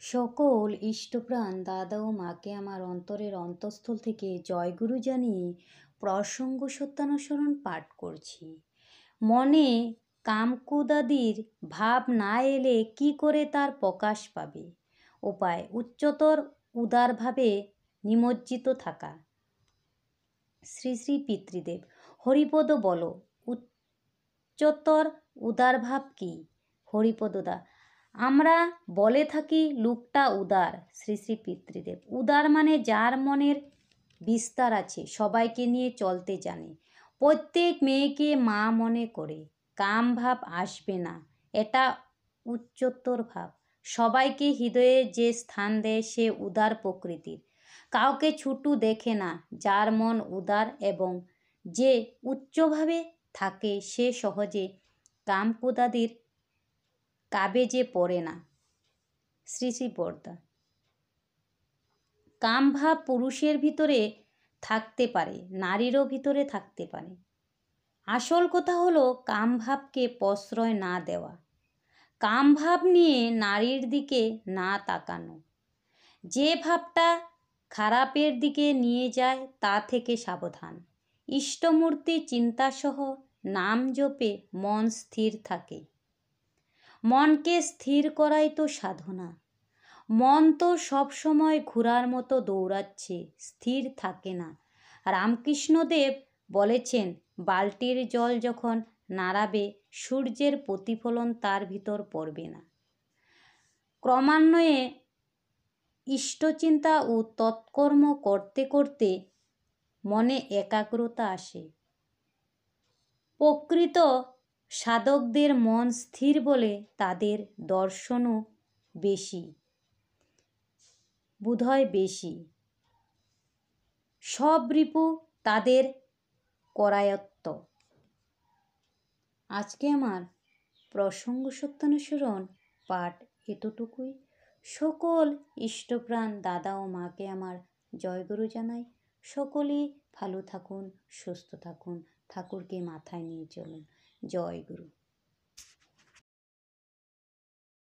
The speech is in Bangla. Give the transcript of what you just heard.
সকল ইষ্টপ্রাণ দাদা ও মাকে আমার অন্তরের অন্তঃস্থল থেকে জয়গুরু জানিয়ে প্রসঙ্গ সত্যানুসরণ পাঠ করছি। মনে কামকুদাদির ভাব না এলে কি করে তার প্রকাশ পাবে? উপায় উচ্চতর উদারভাবে নিমজ্জিত থাকা। শ্রী শ্রী পিতৃদেব হরিপদ বলো, উচ্চতর উদারভাব কি? হরিপদদা আমরা বলে থাকি লোকটা উদার। শ্রী শ্রী পিতৃদেব উদার মানে যার মনের বিস্তার আছে, সবাইকে নিয়ে চলতে জানে, প্রত্যেক মেয়েকে মা মনে করে, কাম ভাব আসবে না, এটা উচ্চতর ভাব। সবাইকে হৃদয়ে যে স্থান দেয় সে উদার প্রকৃতির, কাউকে ছোট দেখে না। যার মন উদার এবং যে উচ্চভাবে থাকে সে সহজে কামকুদাদির কাবেজে পড়ে না। শ্রী শ্রী বরদা কামভাব পুরুষের ভিতরে থাকতে পারে, নারীরও ভিতরে থাকতে পারে। আসল কথা হলো কামভাবকে প্রশ্রয় না দেওয়া, কামভাব নিয়ে নারীর দিকে না তাকানো। যে ভাবটা খারাপের দিকে নিয়ে যায় তা থেকে সাবধান। ইষ্টমূর্তি চিন্তাসহ নাম জপে মন স্থির থাকে। মনকে স্থির করাই তো সাধনা। মন তো সবসময় ঘোড়ার মতো দৌড়াচ্ছে, স্থির থাকে না। রামকৃষ্ণদেব বলেছেন, বালতির জল যখন নাড়াবে সূর্যের প্রতিফলন তার ভিতর পড়বে না। ক্রমান্বয়ে ইষ্টচিন্তা ও তৎকর্ম করতে করতে মনে একাগ্রতা আসে। প্রকৃত সাধকদের মন স্থির বলে তাদের দর্শনও বোধহয় বেশি। সব রিপু তাদের করায়ত্ত। আজকে আমার প্রসঙ্গ সত্যানুসরণ পাঠ এতটুকুই। সকল ইষ্টপ্রাণ দাদা ও মাকে আমার জয়গুরু জানাই। সকলেই ভালো থাকুন, সুস্থ থাকুন, ঠাকুরকে মাথায় নিয়ে চলুন। জয় গুরু।